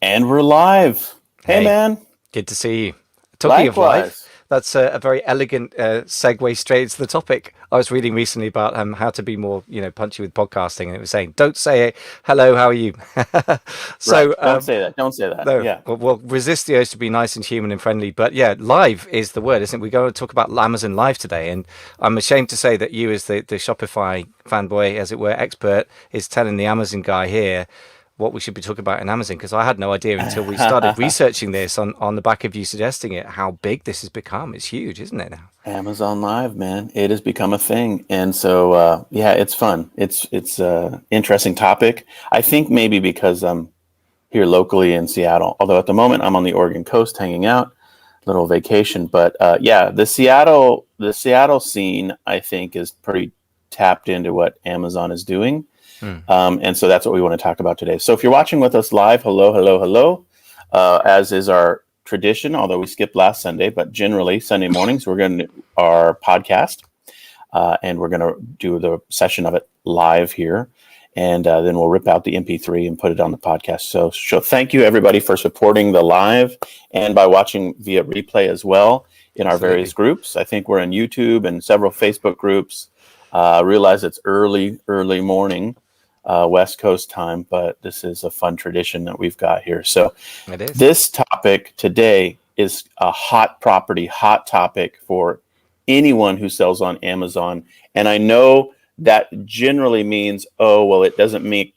And we're live. Hey, Hey, man. good to see you. Talking of live, Likewise. that's a very elegant segue straight into the topic. I was reading recently about how to be more, punchy with podcasting, and it was saying, "Don't say hello, how are you?" Right. so, Don't say that. Don't say that. no, Yeah. well, resist the urge to be nice and human and friendly. But yeah, live is the word, isn't it? We're going to talk about Amazon Live today, and I'm ashamed to say that you, as the Shopify fanboy, as it were, expert, is telling the Amazon guy here what we should be talking about in Amazon, because I had no idea until we started researching this on the back of you suggesting it, how big this has become. It's huge, isn't it now? Amazon Live, man. It has become a thing. And so, yeah, it's fun. It's interesting topic. I think maybe because I'm here locally in Seattle, although at the moment I'm on the Oregon coast hanging out, little vacation. But yeah, the Seattle scene, I think, is pretty tapped into what Amazon is doing. Hmm. And so that's what we want to talk about today. So if you're watching with us live, hello, hello, hello. As is our tradition, although we skipped last Sunday, but generally Sunday mornings we're going to our podcast, and we're going to do the session of it live here, and then we'll rip out the MP3 and put it on the podcast. So thank you everybody for supporting the live and by watching via replay as well in our various Absolutely. groups. I think we're in YouTube and several Facebook groups. Realize it's early morning. West Coast time, but this is a fun tradition that we've got here. So It is. this topic today is a hot topic for anyone who sells on Amazon. And I know that generally means, oh, well, it doesn't it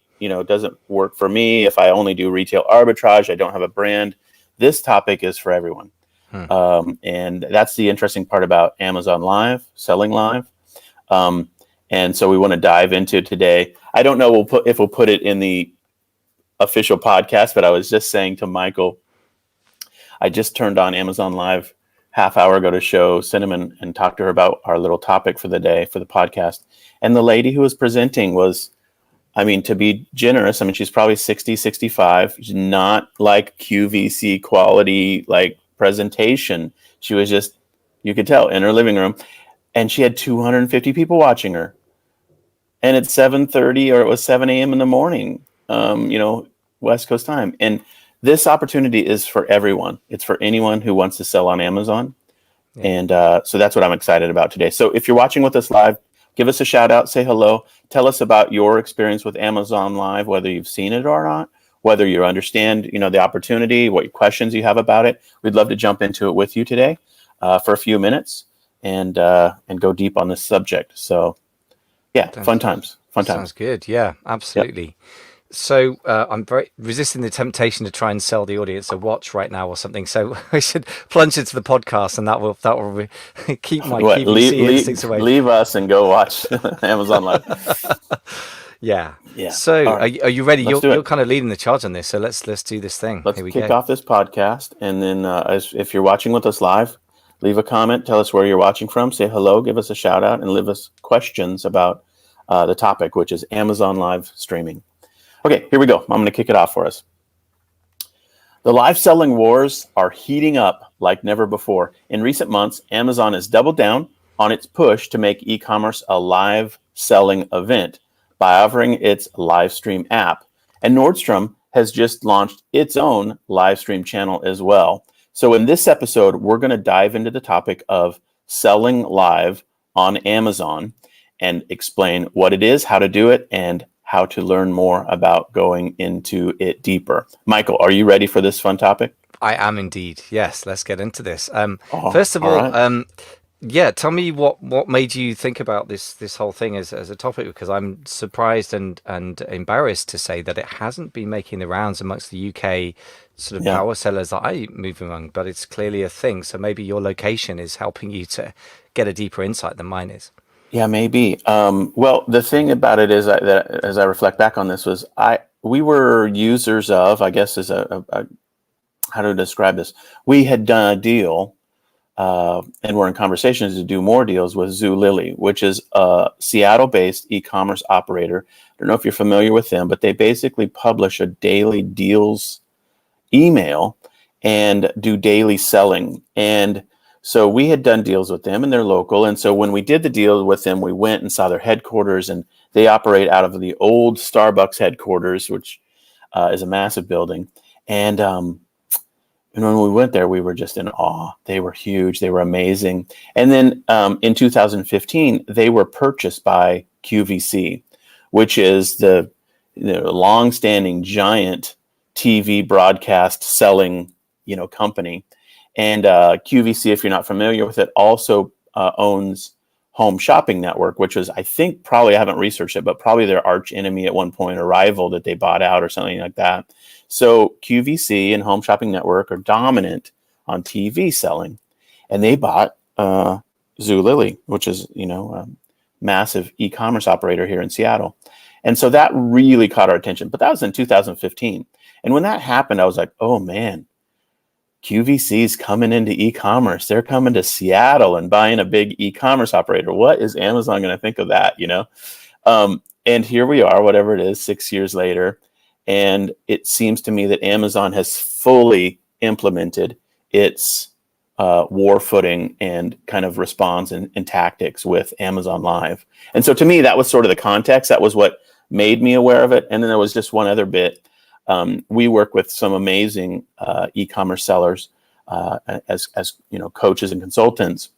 doesn't work for me if I only do retail arbitrage, I don't have a brand. This topic is for everyone. Hmm. And that's the interesting part about Amazon Live, selling live. And so we want to dive into today. I don't know if we'll put it in the official podcast, but I was just saying to Michael, I just turned on Amazon Live half hour ago to show Cinnamon and talk to her about our little topic for the day for the podcast. And the lady who was presenting was, I mean, to be generous, I mean, she's probably 60, 65. She's not like QVC quality, like presentation. She was just, you could tell, in her living room. And she had 250 people watching her. And it's 7:30 or it was 7 a.m. in the morning, West Coast time. And this opportunity is for everyone. It's for anyone who wants to sell on Amazon. Yeah. And so that's what I'm excited about today. So if you're watching with us live, give us a shout out, say hello, tell us about your experience with Amazon Live, whether you've seen it or not, whether you understand, the opportunity, what questions you have about it. We'd love to jump into it with you today for a few minutes and go deep on this subject. So yeah, Sounds fun good. times. Fun Sounds times. good. Yeah, Yep. absolutely. So I'm very resisting the temptation to try and sell the audience a watch right now or something. So I should plunge into the podcast, and that will keep my What? QVC instincts away. Leave us and go watch Amazon Live. Yeah. Yeah. So All right. are you ready? Let's You're do you're it. kind of leading the charge on this. So let's do this thing. Let's Here we kick go. off this podcast, and then if you're watching with us live, leave a comment. Tell us where you're watching from. Say hello. Give us a shout out, and leave us questions about the topic, which is Amazon Live streaming. Okay, here we go. I'm going to kick it off for us. The live selling wars are heating up like never before. In recent months, Amazon has doubled down on its push to make e-commerce a live selling event by offering its live stream app. And Nordstrom has just launched its own live stream channel as well. So in this episode, we're going to dive into the topic of selling live on Amazon and explain what it is, how to do it, and how to learn more about going into it deeper. Michael, are you ready for this fun topic? I am indeed. Yes, let's get into this. Oh, First of all all, right. yeah, tell me what made you think about this whole thing as a topic, because I'm surprised and embarrassed to say that it hasn't been making the rounds amongst the UK sort of Yeah. power sellers that I move among, but it's clearly a thing. So maybe your location is helping you to get a deeper insight than mine is. Yeah, maybe. Well, the thing about it is that as I reflect back on this was we were users of, I guess is a how to describe this. We had done a deal and we're in conversations to do more deals with Zulily, which is a Seattle-based e-commerce operator. I don't know if you're familiar with them, but they basically publish a daily deals email and do daily selling. And so we had done deals with them and they're local. And so when we did the deal with them, we went and saw their headquarters, and they operate out of the old Starbucks headquarters, which is a massive building. And when we went there, we were just in awe. They were huge. They were amazing. And then in 2015, they were purchased by QVC, which is the long-standing giant TV broadcast selling, company. And QVC, if you're not familiar with it, also owns Home Shopping Network, which was, I think, probably, I haven't researched it, but probably their arch enemy at one point, a rival that they bought out or something like that. So QVC and Home Shopping Network are dominant on TV selling, and they bought Zulily, which is a massive e-commerce operator here in Seattle. And so that really caught our attention. But that was in 2015. And when that happened, I was like, oh man, QVC's coming into e-commerce. They're coming to Seattle and buying a big e-commerce operator. What is Amazon going to think of that? And here we are, whatever it is, 6 years later. And it seems to me that Amazon has fully implemented its war footing and kind of response and tactics with Amazon Live. And so to me, that was sort of the context. That was what made me aware of it. And then there was just one other bit. We work with some amazing e-commerce sellers as coaches and consultants.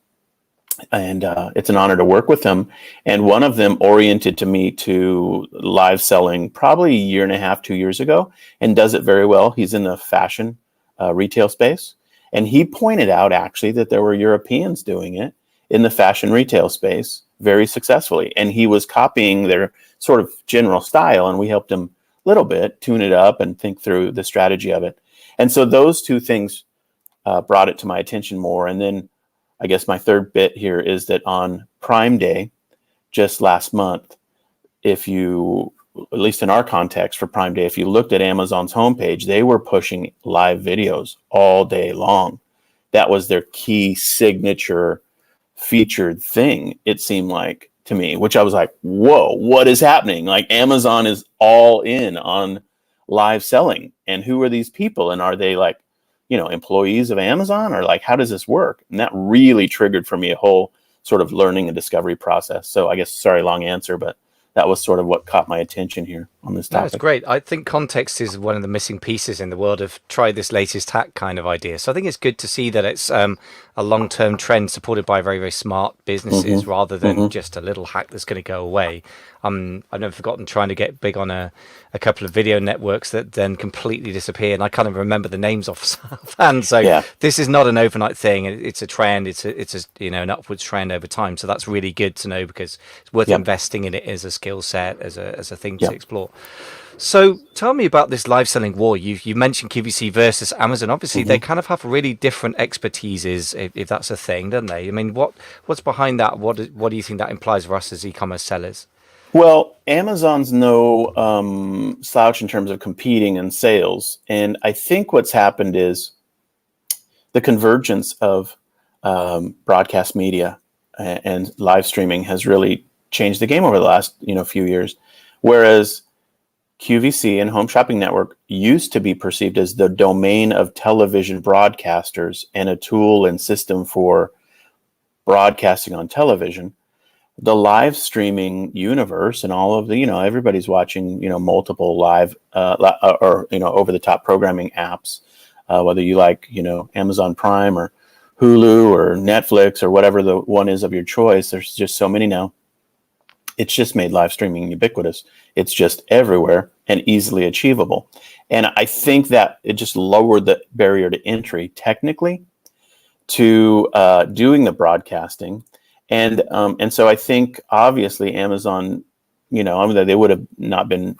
And it's an honor to work with them. And one of them oriented to me to live selling probably a year and a half, 2 years ago, and does it very well. He's in the fashion retail space. And he pointed out actually that there were Europeans doing it in the fashion retail space very successfully. And he was copying their sort of general style. And we helped him a little bit tune it up and think through the strategy of it. And so those two things brought it to my attention more. And then I guess my third bit here is that on Prime Day, just last month, if you, at least in our context for Prime Day, if you looked at Amazon's homepage, they were pushing live videos all day long. That was their key signature featured thing, it seemed like to me, which I was like, whoa, what is happening? Like Amazon is all in on live selling. And who are these people? And are they like, employees of Amazon, or like, how does this work? And that really triggered for me a whole sort of learning and discovery process. So I guess, sorry, long answer, but that was sort of what caught my attention here on this topic. That's great. I think context is one of the missing pieces in the world of try this latest hack kind of idea. So I think it's good to see that it's a long-term trend supported by very, very smart businesses rather than just a little hack that's going to go away. I've never forgotten trying to get big on a couple of video networks that then completely disappear. And I kind of remember the names offhand. So this is not an overnight thing. It's a trend. It's an upwards trend over time. So that's really good to know because it's worth investing in it as a skill set, as a thing to explore. So tell me about this live selling war. You mentioned QVC versus Amazon. Obviously, they kind of have really different expertises, if that's a thing, don't they? I mean, what's behind that? What do you think that implies for us as e-commerce sellers? Well, Amazon's no slouch in terms of competing in sales. And I think what's happened is the convergence of broadcast media and live streaming has really changed the game over the last few years. Whereas QVC and Home Shopping Network used to be perceived as the domain of television broadcasters and a tool and system for broadcasting on television. The live streaming universe and all of the, everybody's watching, multiple live or over the top programming apps, whether you like, Amazon Prime or Hulu or Netflix or whatever the one is of your choice. There's just so many now. It's just made live streaming ubiquitous. It's just everywhere and easily achievable. And I think that it just lowered the barrier to entry technically to doing the broadcasting. And so I think obviously Amazon, they would have not been,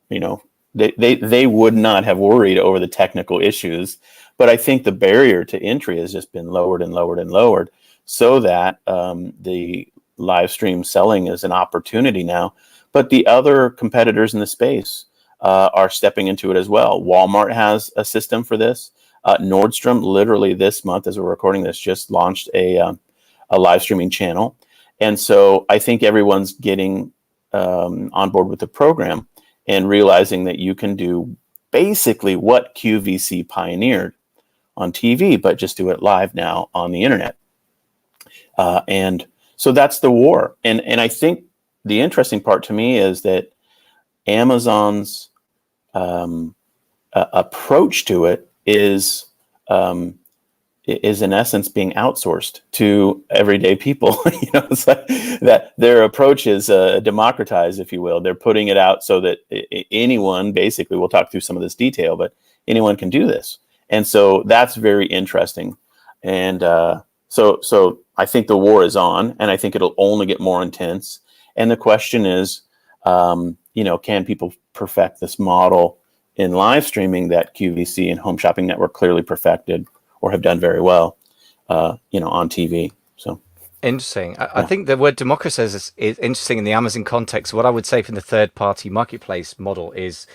they would not have worried over the technical issues. But I think the barrier to entry has just been lowered and lowered and lowered so that the live stream selling is an opportunity now. But the other competitors in the space are stepping into it as well. Walmart has a system for this. Nordstrom, literally this month, as we're recording this, just launched a live streaming channel. And so I think everyone's getting on board with the program and realizing that you can do basically what QVC pioneered on TV, but just do it live now on the internet. And so that's the war. And I think the interesting part to me is that Amazon's approach to it is in essence being outsourced to everyday people. It's like that their approach is democratized, if you will. They're putting it out so that anyone, basically, we'll talk through some of this detail, but anyone can do this. And so that's very interesting. And so I think the war is on, and I think it'll only get more intense. And the question is, can people perfect this model in live streaming that QVC and Home Shopping Network clearly perfected, or have done very well, on TV. So interesting. I think the word democratize is interesting in the Amazon context. What I would say from the third-party marketplace model is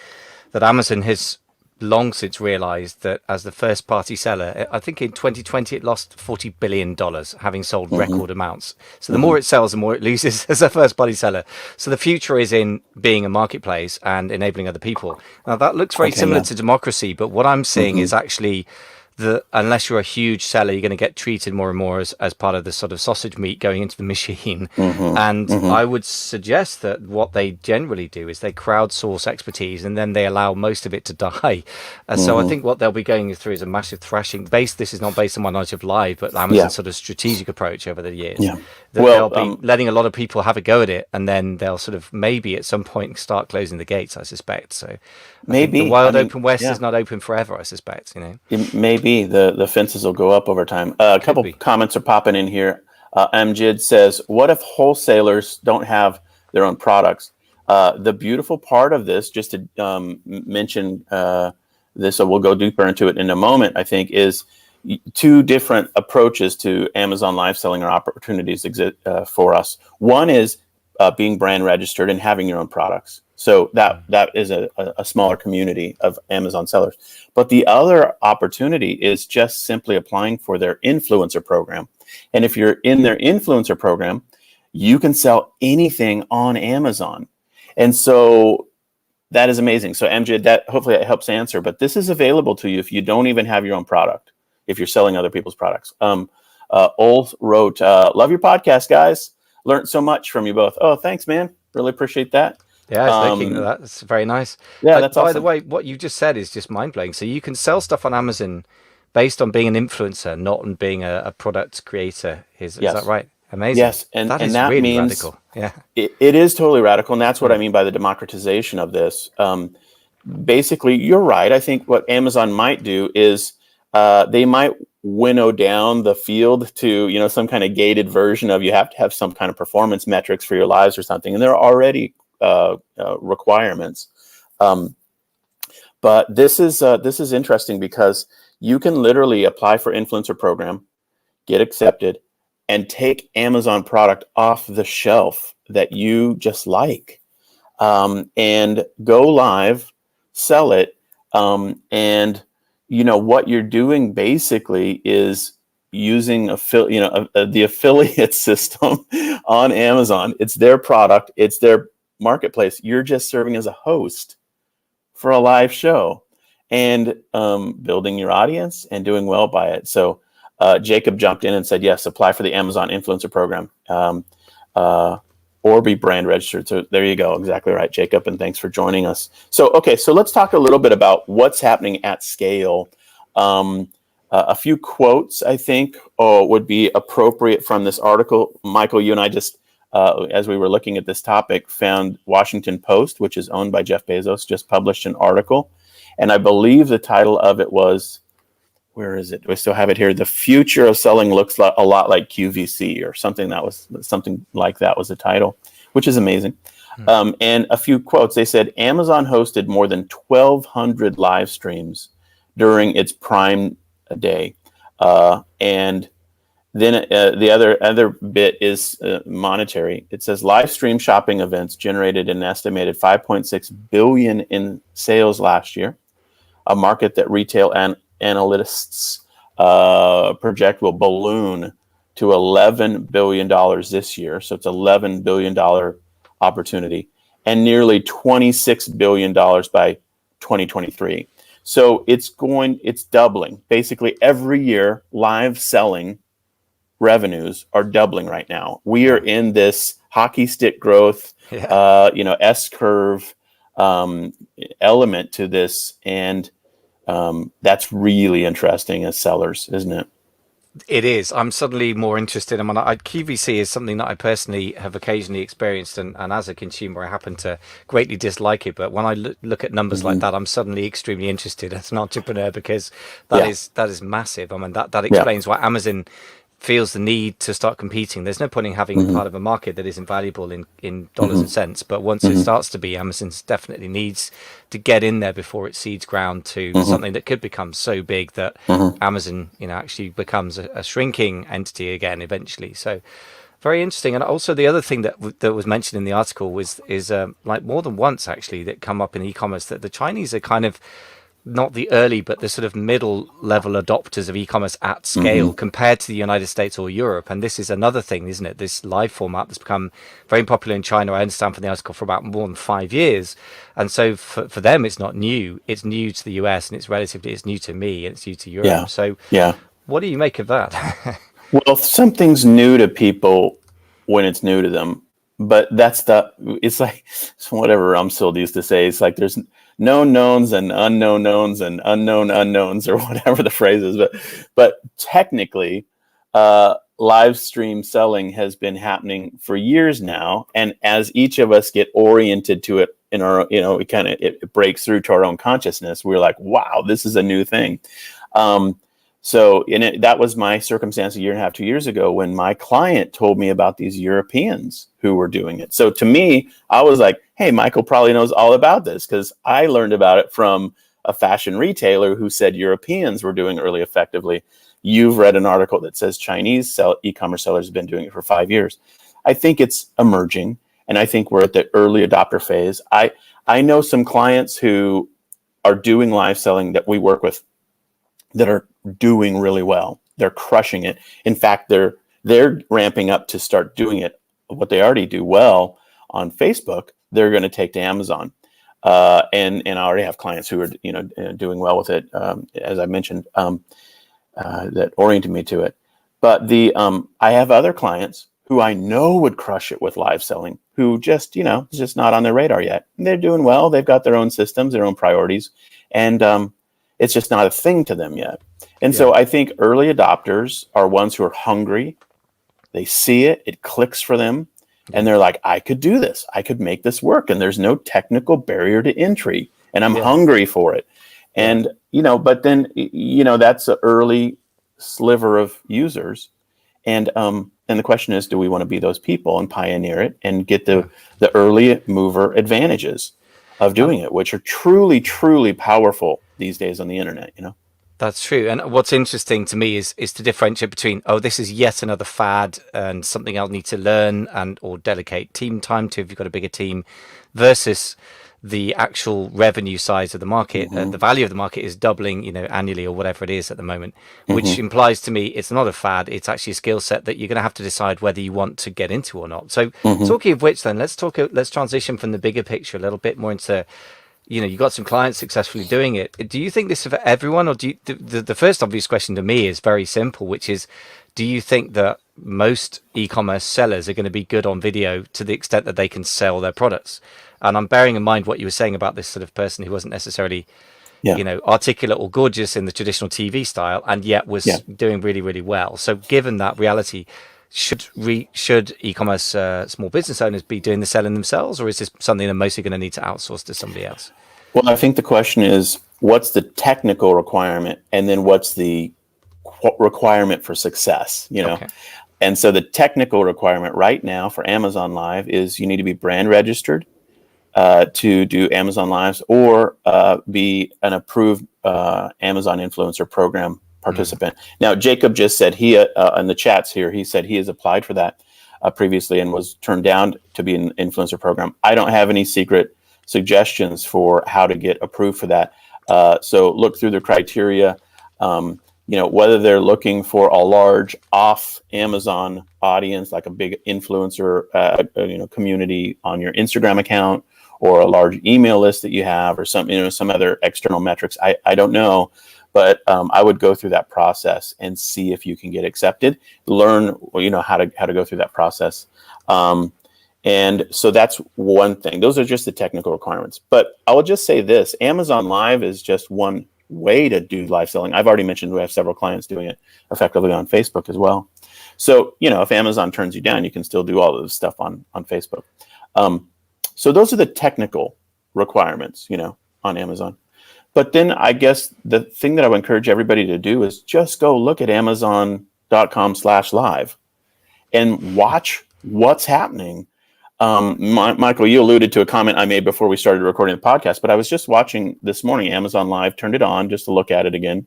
that Amazon has long since realized that as the first-party seller, I think in 2020 it lost $40 billion, having sold record amounts. So the more it sells, the more it loses as a first-party seller. So the future is in being a marketplace and enabling other people. Now that looks very similar to democracy, but what I'm seeing is actually unless you're a huge seller, you're going to get treated more and more as part of the sort of sausage meat going into the machine. I would suggest that what they generally do is they crowdsource expertise and then they allow most of it to die. So I think what they'll be going through is a massive thrashing. This is not based on my knowledge of live, but Amazon's sort of strategic approach over the years. They'll be letting a lot of people have a go at it, and then they'll sort of maybe at some point start closing the gates, I suspect. So maybe the wild open west is not open forever, I suspect. Maybe the fences will go up over time. A couple comments are popping in here. Amjid says, what if wholesalers don't have their own products? The beautiful part of this, just to mention this, so we'll go deeper into it in a moment, I think, is two different approaches to Amazon live selling or opportunities exist for us. One is being brand registered and having your own products. So that is a smaller community of Amazon sellers. But the other opportunity is just simply applying for their influencer program. And if you're in their influencer program, you can sell anything on Amazon. And so that is amazing. So Amjad, that hopefully that helps answer. But this is available to you if you don't even have your own product, if you're selling other people's products. Ol wrote, love your podcast, guys. Learned so much from you both. Oh, thanks, man. Really appreciate that. Yeah, that's very nice. Yeah, that's awesome. By the way, what you just said is just mind-blowing. So you can sell stuff on Amazon based on being an influencer, not on being a product creator. Is that right? Amazing. Yes, and that really means radical. Yeah, it is totally radical, and that's what I mean by the democratization of this. Basically, you're right. I think what Amazon might do is they might winnow down the field to some kind of gated version of you have to have some kind of performance metrics for your lives or something, and there are already requirements. But this is interesting because you can literally apply for influencer program, get accepted, and take Amazon product off the shelf that you just like, and go live, sell it, and what you're doing basically is using the affiliate system on Amazon. It's their product, it's their marketplace. You're just serving as a host for a live show and building your audience and doing well by it. So Jacob jumped in and said, yes, apply for the Amazon influencer program or be brand registered. So there you go. Exactly right, Jacob. And thanks for joining us. So let's talk a little bit about what's happening at scale. A few quotes, I think, would be appropriate from this article. Michael, you and I just, as we were looking at this topic, found Washington Post, which is owned by Jeff Bezos, just published an article. And I believe the title of it was, where is it? Do I still have it here? The future of selling looks a lot like QVC, or something like that was the title, which is amazing. And a few quotes. They said, Amazon hosted more than 1,200 live streams during its Prime Day. And then the other bit is monetary. It says live stream shopping events generated an estimated $5.6 billion in sales last year, a market that retail analysts project will balloon to $11 billion this year. So it's $11 billion opportunity, and nearly $26 billion by 2023. So it's doubling. Basically every year, live selling revenues are doubling right now. We are in this hockey stick growth, S curve element to this. And That's really interesting as sellers, isn't it? It is. I'm suddenly more interested. I mean, QVC is something that I personally have occasionally experienced, and as a consumer, I happen to greatly dislike it. But when I look at numbers like Hmm. that, I'm suddenly extremely interested as an entrepreneur because Yeah, that is massive. I mean, that yeah. explains why Amazon feels the need to start competing. There's no point in having Hmm. part of a market that isn't valuable in dollars Hmm. and cents. But once it Hmm. starts to be, Amazon definitely needs to get in there before it seeds ground to Hmm. something that could become so big that Hmm. Amazon, actually becomes a shrinking entity again eventually. So very interesting. And also the other thing that was mentioned in the article is like more than once actually that come up in e-commerce that the Chinese are kind of not the early, but the sort of middle level adopters of e-commerce at Hmm. scale compared to the United States or Europe. And this is another thing, isn't it? This live format that's become very popular in China, I understand from the article, for about more than 5 years. And so for them, it's not new. It's new to the US and it's new to me and it's new to Yeah, Europe. So yeah. what do you make of that? Well, something's new to people when it's new to them, but it's like it's whatever Rumsfeld used to say. It's like there's known knowns and unknown knowns and unknown unknowns or whatever the phrase is. But technically, live stream selling has been happening for years now. And as each of us get oriented to it in our, it breaks through to our own consciousness. We're like, wow, this is a new thing. Um, so that was my circumstance a year and a half, 2 years ago when my client told me about these Europeans who were doing it. So to me, I was like, hey, Michael probably knows all about this because I learned about it from a fashion retailer who said Europeans were doing it really effectively. You've read an article that says Chinese e-commerce sellers have been doing it for 5 years. I think it's emerging, and I think we're at the early adopter phase. I know some clients who are doing live selling that we work with that are doing really well. They're crushing it. In fact, they're ramping up to start doing it. What they already do well on Facebook, they're going to take to Amazon. And I already have clients who are doing well with it, as I mentioned, that oriented me to it. But I have other clients who I know would crush it with live selling, who just it's just not on their radar yet. And they're doing well. They've got their own systems, their own priorities, and it's just not a thing to them yet. And Yeah. so I think early adopters are ones who are hungry. They see it, it clicks for them, Yeah. and they're like, I could do this. I could make this work. And there's no technical barrier to entry. And I'm Yeah. hungry for it. Yeah. And, but then, that's an early sliver of users. And the question is, do we want to be those people and pioneer it and get Yeah. the early mover advantages of And doing it, which are truly, truly powerful these days on the internet? that's true. And what's interesting to me is to differentiate between, oh, this is yet another fad and something I'll need to learn and or dedicate team time to if you've got a bigger team, versus the actual revenue size of the market. Hmm. The value of the market is doubling, annually or whatever it is at the moment, which Hmm. implies to me it's not a fad. It's actually a skill set that you're going to have to decide whether you want to get into or not. So, Hmm. talking of which, then let's transition from the bigger picture a little bit more into, you got some clients successfully doing it. Do you think this is for everyone, or the first obvious question to me is very simple, which is, do you think that most e-commerce sellers are going to be good on video to the extent that they can sell their products? And I'm bearing in mind what you were saying about this sort of person who wasn't necessarily, Yeah. articulate or gorgeous in the traditional TV style, and yet Yeah. was doing really, really well. So, given that reality, should e-commerce small business owners be doing the selling themselves, or is this something they're mostly going to need to outsource to somebody else? Well, I think the question is, what's the technical requirement, and then what's the requirement for success? Okay. And so the technical requirement right now for Amazon Live is you need to be brand registered to do Amazon Lives, or be an approved Amazon influencer program Mm. participant. Now, Jacob just said in the chats here, he said he has applied for that previously and was turned down to be an influencer program. I don't have any secret suggestions for how to get approved for that. So look through the criteria. Whether they're looking for a large off Amazon audience, like a big influencer, community on your Instagram account, or a large email list that you have, or some other external metrics. I don't know, but I would go through that process and see if you can get accepted. Learn, how to go through that process. And so that's one thing. Those are just the technical requirements. But I will just say this: Amazon Live is just one way to do live selling. I've already mentioned we have several clients doing it effectively on Facebook as well. So, if Amazon turns you down, you can still do all of this stuff on Facebook. So those are the technical requirements, on Amazon. But then I guess the thing that I would encourage everybody to do is just go look at Amazon.com/live and watch what's happening. Michael, you alluded to a comment I made before we started recording the podcast, but I was just watching this morning, Amazon Live, turned it on just to look at it again.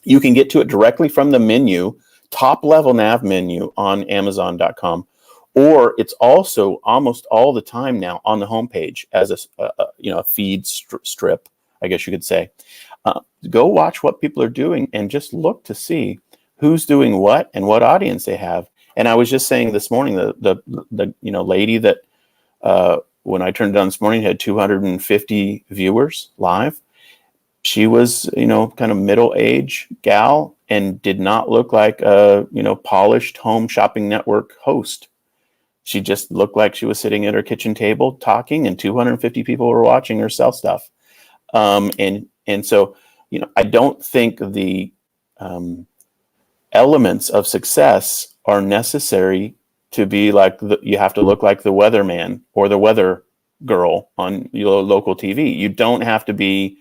You can get to it directly from the menu, top level nav menu on Amazon.com, or it's also almost all the time now on the homepage as a feed strip, I guess you could say. Go watch what people are doing and just look to see who's doing what and what audience they have. And I was just saying this morning, the lady that when I turned it on this morning had 250 viewers live. She was, kind of middle-aged gal and did not look like a, polished home shopping network host. She just looked like she was sitting at her kitchen table talking, and 250 people were watching her sell stuff. And so, I don't think the elements of success are necessary to be like you have to look like the weatherman or the weather girl on your local TV. You don't have to be,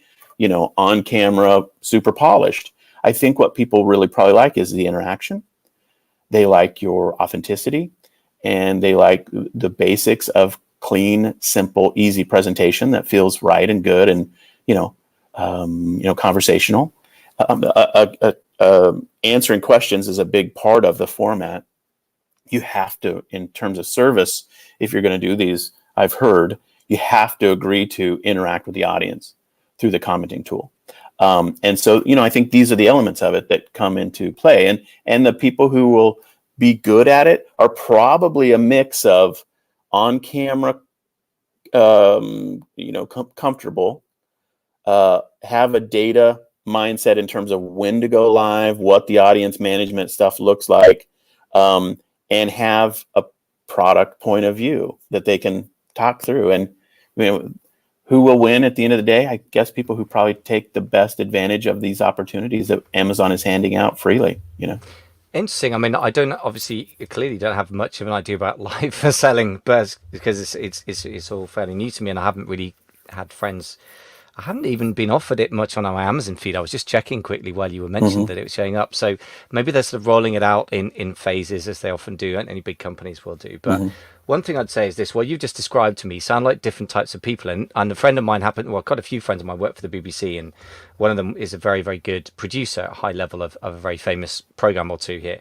on camera, super polished. I think what people really probably like is the interaction. They like your authenticity, and they like the basics of clean, simple, easy presentation that feels right and good and, conversational. Answering questions is a big part of the format. You have to, in terms of service, if you're going to do these, I've heard, you have to agree to interact with the audience through the commenting tool. And so, I think these are the elements of it that come into play. And the people who will be good at it are probably a mix of on camera, comfortable, have a data mindset in terms of when to go live, what the audience management stuff looks like, and have a product point of view that they can talk through. And who will win at the end of the day? I guess people who probably take the best advantage of these opportunities that Amazon is handing out freely. Interesting. I mean, I don't obviously clearly don't have much of an idea about live selling, but because it's all fairly new to me, and I haven't really had friends. I haven't even been offered it much on our Amazon feed. I was just checking quickly while you were mentioning that it was showing up. So maybe they're sort of rolling it out in phases, as they often do, and any big companies will do. But one thing I'd say is this: what you've just described to me sound like different types of people. And a friend of mine quite a few friends of mine work for the BBC, and one of them is a very, very good producer at a high level of a very famous program or two here.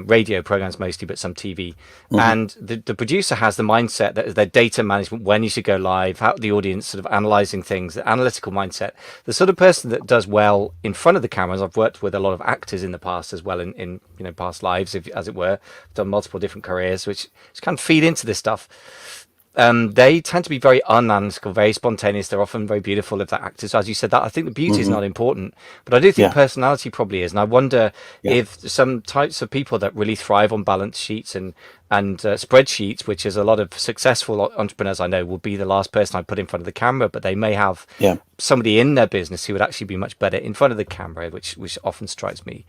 Radio programs mostly, but some TV. And the producer has the mindset that their data management, when you should go live, how the audience sort of analyzing things, the analytical mindset. The sort of person that does well in front of the cameras. I've worked with a lot of actors in the past as well, in past lives, as it were. I've done multiple different careers, which kind of feed into this stuff. They tend to be very unanalytical, very spontaneous. They're often very beautiful if they're actors. As you said, that I think the beauty is not important, but I do think personality probably is. And I wonder if some types of people that really thrive on balance sheets and spreadsheets, which is a lot of successful entrepreneurs I know, will be the last person I put in front of the camera, but they may have somebody in their business who would actually be much better in front of the camera, which often strikes me.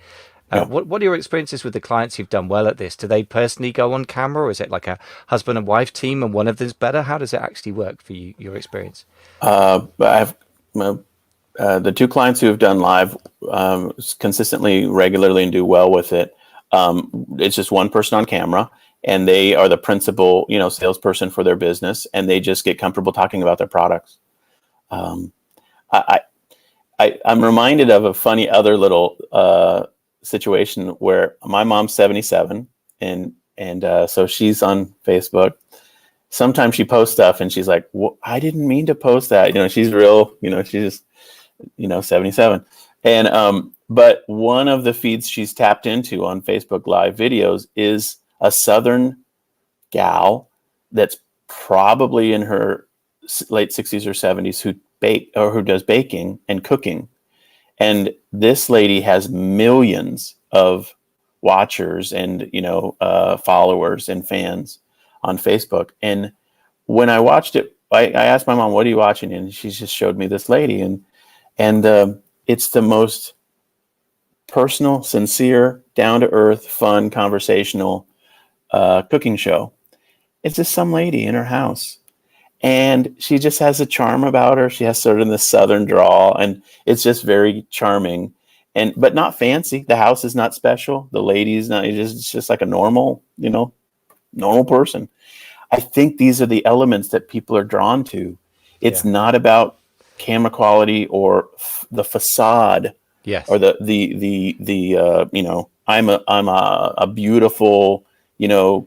What are your experiences with the clients who've done well at this? Do they personally go on camera, or is it like a husband and wife team and one of them's better? How does it actually work for you, your experience? I have the two clients who have done live consistently, regularly, and do well with it. It's just one person on camera, and they are the principal, salesperson for their business, and they just get comfortable talking about their products. I'm reminded of a funny other little situation where my mom's 77, and so she's on Facebook. Sometimes she posts stuff and she's like, well, I didn't mean to post that. She's real, she's just, 77. And but one of the feeds she's tapped into on Facebook Live videos is a Southern gal that's probably in her late 60s or 70s who who does baking and cooking. And this lady has millions of watchers and, followers and fans on Facebook. And when I watched it, I asked my mom, what are you watching? And she just showed me this lady. And it's the most personal, sincere, down to earth, fun, conversational cooking show. It's just some lady in her house, and she just has a charm about her. She has sort of the southern drawl, and it's just very charming, and but not fancy. The house is not special. The lady's not. It's just like a normal, normal person. I think these are the elements that people are drawn to. It's not about camera quality or the facade, Yes. or I'm a beautiful,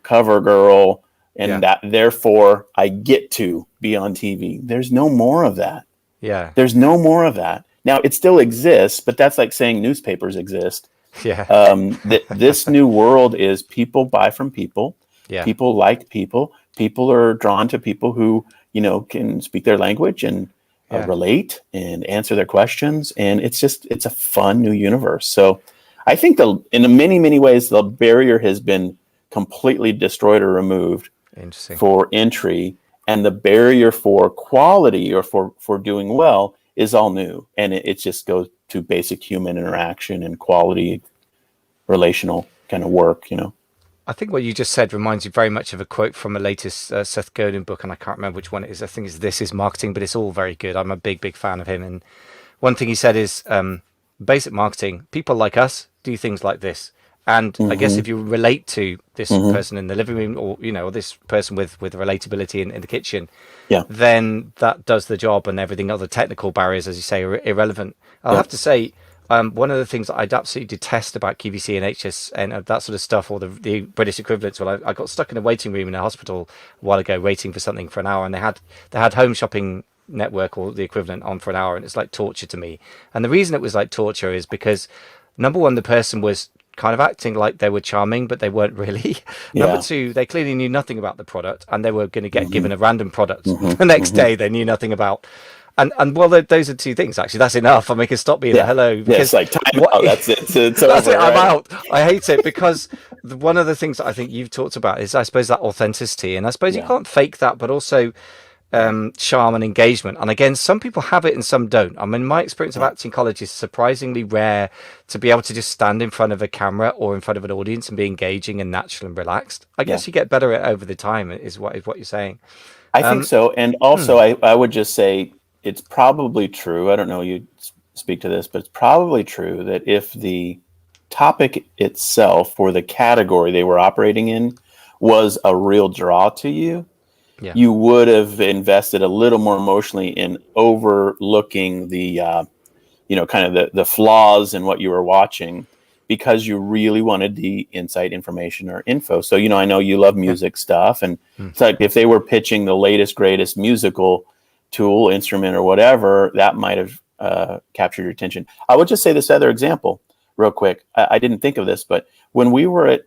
cover girl, and that therefore I get to be on TV. There's no more of that. Yeah. There's no more of that. Now it still exists, but that's like saying newspapers exist. Yeah. This new world is people buy from people. Yeah. People like people. People are drawn to people who, can speak their language and relate and answer their questions. And it's a fun new universe. So I think in many, many ways, the barrier has been completely destroyed or removed for entry. And the barrier for quality or for doing well is all new. And it just goes to basic human interaction and quality relational kind of work, I think what you just said reminds me very much of a quote from a latest Seth Godin book, and I can't remember which one it is. I think it's This Is Marketing, but it's all very good. I'm a big, big fan of him. And one thing he said is basic marketing, people like us do things like this. And I guess if you relate to this person in the living room, or this person with relatability in the kitchen, then that does the job, and everything other technical barriers, as you say, are irrelevant. I'll have to say, one of the things that I'd absolutely detest about QVC and HS and that sort of stuff, or the British equivalents. Well, I got stuck in a waiting room in a hospital a while ago, waiting for something for an hour, and they had Home Shopping Network or the equivalent on for an hour, and it's like torture to me. And the reason it was like torture is because, number one, the person was kind of acting like they were charming, but they weren't really. Number two, they clearly knew nothing about the product, and they were going to get given a random product the next day they knew nothing about. And well, those are two things, actually. That's enough. I mean, can stop being a hello. Because it's like time out. That's it. It's that's over, it. I'm right? out. I hate it because one of the things that I think you've talked about is, I suppose, that authenticity. And I suppose you can't fake that, but also charm and engagement. And again, some people have it and some don't. I mean, my experience of acting college is surprisingly rare to be able to just stand in front of a camera or in front of an audience and be engaging and natural and relaxed. I guess you get better at it over the time, is what you're saying. I think so. And also, I would just say, it's probably true. I don't know, you speak to this, but it's probably true that if the topic itself or the category they were operating in was a real draw to you, you would have invested a little more emotionally in overlooking the, kind of the flaws in what you were watching, because you really wanted the insight, information, or info. So, I know you love music stuff, and it's like if they were pitching the latest, greatest musical tool, instrument, or whatever, that might have captured your attention. I would just say this other example real quick. I didn't think of this, but when we were at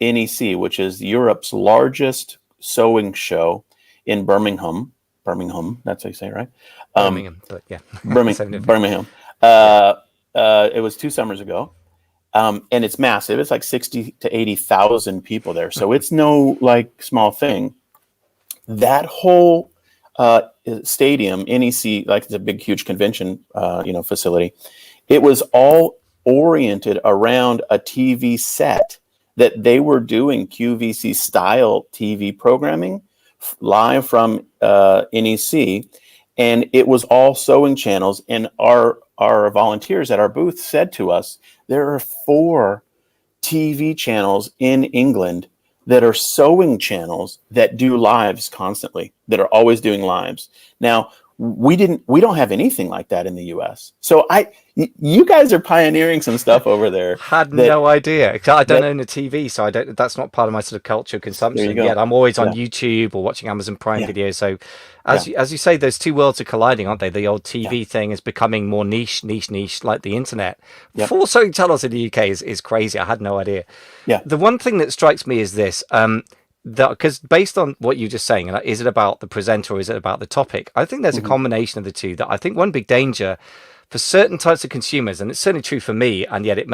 NEC, which is Europe's largest sewing show in Birmingham, that's how you say it, right? Birmingham, but yeah. Birmingham. It was 2 summers ago. And it's massive. It's like 60 to 80,000 people there. So it's no small thing. That whole stadium, NEC, like it's a big, huge convention, facility. It was all oriented around a TV set that they were doing QVC style TV programming live from NEC, and it was all sewing channels. And our volunteers at our booth said to us, there are 4 TV channels in England that are sewing channels that do lives constantly, that are always doing lives. Now, we don't have anything like that in the US. So you guys are pioneering some stuff over there. Had no idea. I don't own a TV, so that's not part of my sort of culture consumption yet. I'm always on YouTube or watching Amazon Prime videos. So as you say, those two worlds are colliding, aren't they? The old TV thing is becoming more niche, like the internet. 4 sewing channels in the UK is crazy. I had no idea. Yeah. The one thing that strikes me is this. Because based on what you're just saying, is it about the presenter or is it about the topic? I think there's a combination of the two. That I think one big danger for certain types of consumers, and it's certainly true for me, and yet it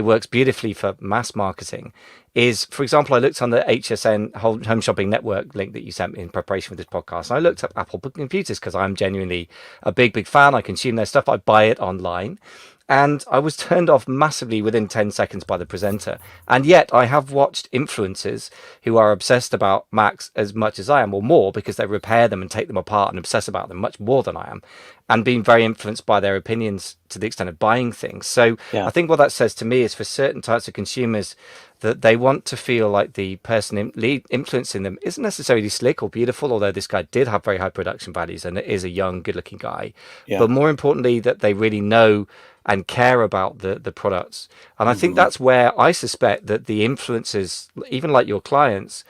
works beautifully for mass marketing, is, for example, I looked on the HSN Home Shopping Network link that you sent me in preparation for this podcast. And I looked up Apple computers because I'm genuinely a big fan. I consume their stuff. I buy it online. And I was turned off massively within 10 seconds by the presenter. And yet I have watched influencers who are obsessed about Macs as much as I am, or more, because they repair them and take them apart and obsess about them much more than I am, and being very influenced by their opinions to the extent of buying things. So I think what that says to me is, for certain types of consumers, that they want to feel like the person influencing them isn't necessarily slick or beautiful, although this guy did have very high production values and is a young, good-looking guy. But more importantly, that they really know and care about the products. And I think that's where I suspect that the influencers, even like your clients,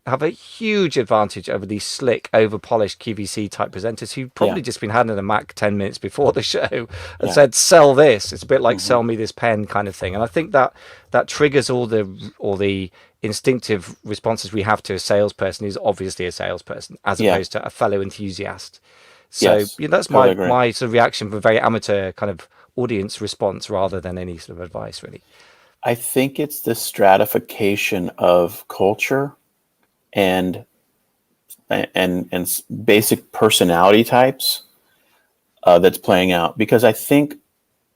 have a huge advantage over these slick, over-polished QVC type presenters who've probably just been handed a Mac 10 minutes before the show and said, sell this. It's a bit like sell me this pen kind of thing. And I think that triggers all the instinctive responses we have to a salesperson who's obviously a salesperson, as opposed to a fellow enthusiast. So that's totally my sort of reaction from a very amateur kind of audience response rather than any sort of advice, really. I think it's the stratification of culture and basic personality types that's playing out, because I think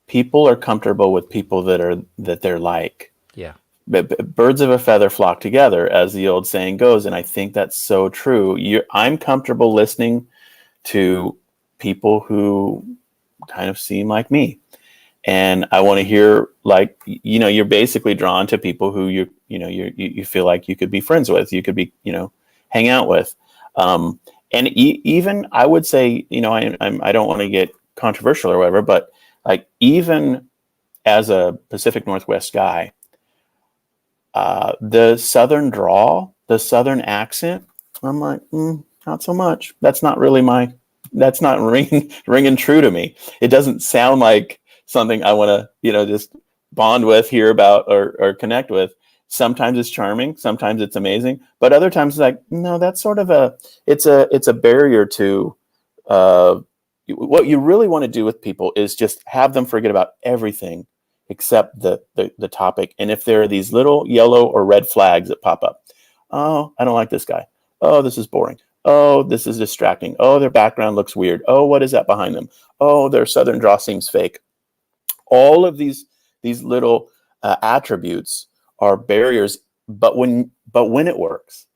people are comfortable with people that they're like. Yeah. Birds of a feather flock together, as the old saying goes, and I think that's so true. I'm comfortable listening to people who kind of seem like me, and I want to hear, like, you're basically drawn to people who you feel like you could be friends with, you could be, hang out with. And even I would say, I don't want to get controversial or whatever, but like, even as a Pacific Northwest guy, the Southern drawl, the Southern accent, I'm like, not so much. That's not ringing true to me. It doesn't sound like something I want to, just bond with, hear about, or connect with. Sometimes it's charming, sometimes it's amazing, but other times it's like, no, that's sort of it's a barrier to, what you really want to do with people is just have them forget about everything except the topic. And if there are these little yellow or red flags that pop up, oh, I don't like this guy. Oh, this is boring. Oh, this is distracting. Oh, their background looks weird. Oh, what is that behind them? Oh, their Southern draw seems fake. All of these little attributes are barriers, but when it works,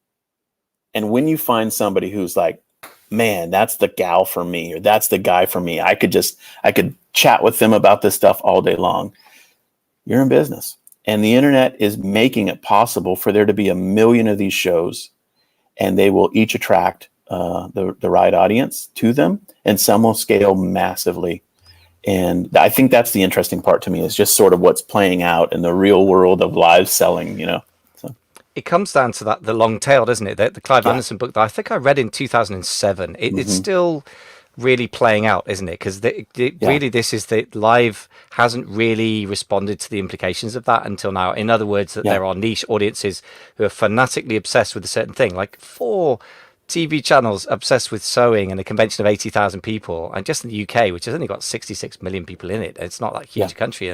and when you find somebody who's like, man, that's the gal for me, or that's the guy for me, I could chat with them about this stuff all day long, you're in business. And the internet is making it possible for there to be 1 million of these shows, and they will each attract the right audience to them, and some will scale massively. And I think that's the interesting part to me, is just sort of what's playing out in the real world of live selling, So. It comes down to the long tail, doesn't it? The Clive Anderson book that I think I read in 2007. It's still really playing out, isn't it? Because really, this is that live hasn't really responded to the implications of that until now. In other words, that there are niche audiences who are fanatically obsessed with a certain thing, like 4 TV channels obsessed with sewing and a convention of 80,000 people, and just in the UK, which has only got 66 million people in it, it's not like a huge country.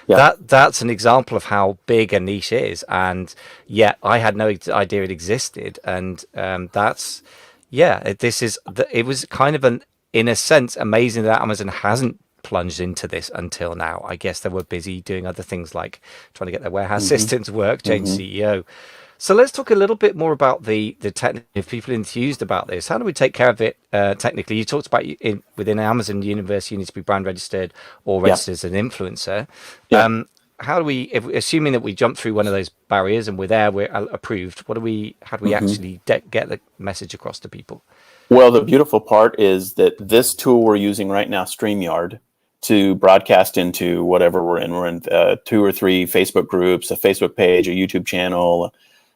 That's an example of how big a niche is, and yet I had no idea it existed. And it was kind of in a sense amazing that Amazon hasn't plunged into this until now. I guess they were busy doing other things like trying to get their warehouse systems work, change CEO. So let's talk a little bit more about the technical. If people are enthused about this, how do we take care of it technically? You talked about within Amazon universe, you need to be brand registered or registered as an influencer. How do we, assuming that we jump through one of those barriers and we're approved, how do we actually get the message across to people? Well, the beautiful part is that this tool we're using right now, StreamYard, to broadcast into whatever we're in 2 or 3 Facebook groups, a Facebook page, a YouTube channel,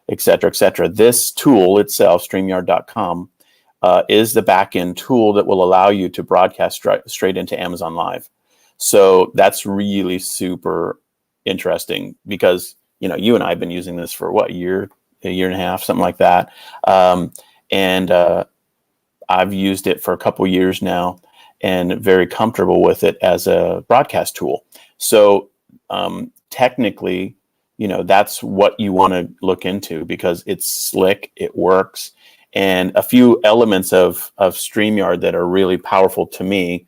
et cetera, et cetera. This tool itself, StreamYard.com, is the back-end tool that will allow you to broadcast straight into Amazon Live. So that's really super interesting, because you and I have been using this for a year and a half, something like that. And I've used it for a couple years now, and very comfortable with it as a broadcast tool. So technically, that's what you want to look into, because it's slick, it works. And a few elements of StreamYard that are really powerful to me.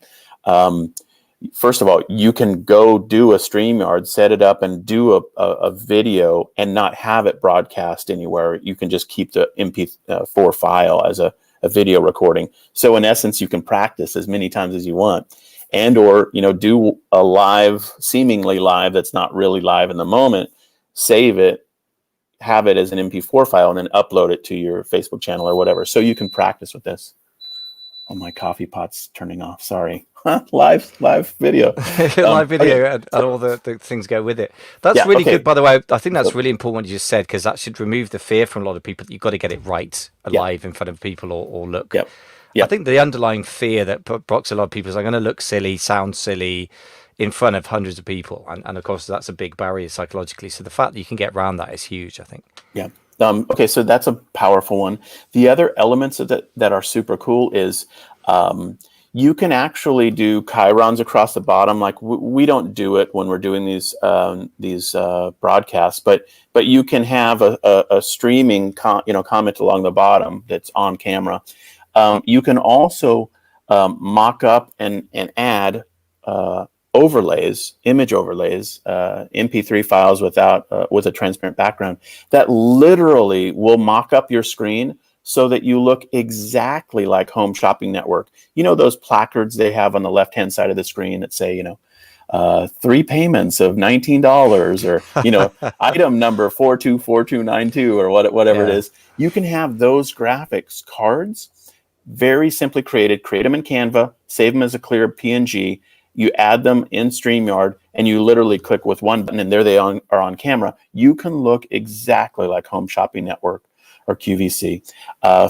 First of all, you can go do a StreamYard, set it up, and do a video and not have it broadcast anywhere. You can just keep the MP4 file as a video recording. So in essence, you can practice as many times as you want, and or do a live, seemingly live, that's not really live in the moment. Save it, have it as an MP4 file, and then upload it to your Facebook channel or whatever. So you can practice with this. Oh, my coffee pot's turning off. Sorry. live video. Live video, okay. and all the things go with it. That's really good, by the way. I think that's really important what you just said, because that should remove the fear from a lot of people that you've got to get it right live in front of people or look. Yep. I think the underlying fear that blocks a lot of people is, I'm going to look silly, sound silly in front of hundreds of people. And of course, that's a big barrier psychologically. So the fact that you can get around that is huge, I think. Yeah. Okay, so that's a powerful one. The other elements of that are super cool is you can actually do chyrons across the bottom. Like we don't do it when we're doing these broadcasts, but you can have a streaming comment along the bottom that's on camera. You can also mock up and add overlays, image overlays, MP3 files with a transparent background that literally will mock up your screen so that you look exactly like Home Shopping Network. Those placards they have on the left-hand side of the screen that say, 3 payments of $19, or item number 424292, or whatever it is. You can have those graphics cards very simply create them in Canva, save them as a clear PNG. You add them in StreamYard, and you literally click with one button, and there they are on camera. You can look exactly like Home Shopping Network or QVC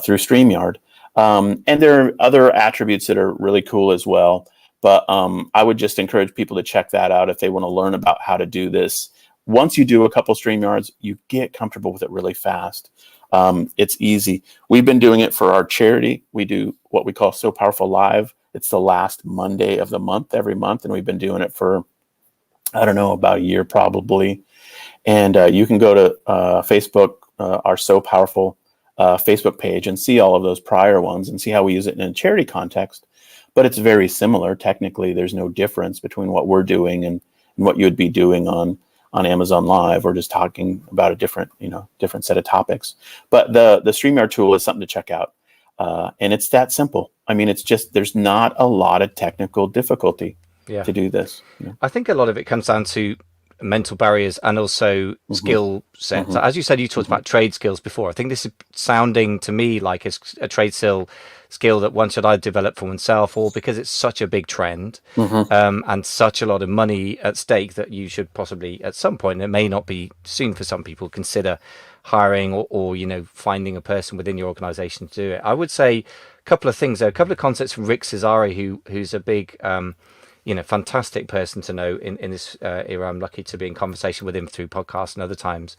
through StreamYard. And there are other attributes that are really cool as well. But I would just encourage people to check that out if they want to learn about how to do this. Once you do a couple StreamYards, you get comfortable with it really fast. It's easy. We've been doing it for our charity. We do what we call So Powerful Live. It's the last Monday of the month, every month. And we've been doing it for, I don't know, about a year probably. And you can go to Facebook, our So Powerful Facebook page, and see all of those prior ones and see how we use it in a charity context. But it's very similar. Technically, there's no difference between what we're doing and what you would be doing on Amazon Live, or just talking about a different set of topics. But the StreamYard tool is something to check out. And it's that simple. I mean, it's just, there's not a lot of technical difficulty to do this. I think a lot of it comes down to mental barriers and also skill sets. As you said, you talked about trade skills before. I think this is sounding to me like a trade skill that one should either develop for oneself, or because it's such a big trend and such a lot of money at stake, that you should possibly at some point, it may not be soon for some people, consider hiring or finding a person within your organization to do it. I would say a couple of things there, a couple of concepts from Rick Cesare, who's a big fantastic person to know in this era. I'm lucky to be in conversation with him through podcasts and other times.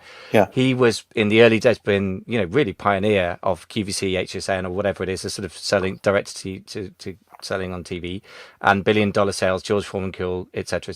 He was in the early days been really pioneer of QVC, HSN, or whatever it is, a sort of selling direct to selling on TV, and $1 billion sales, George Foreman Cool, etc.,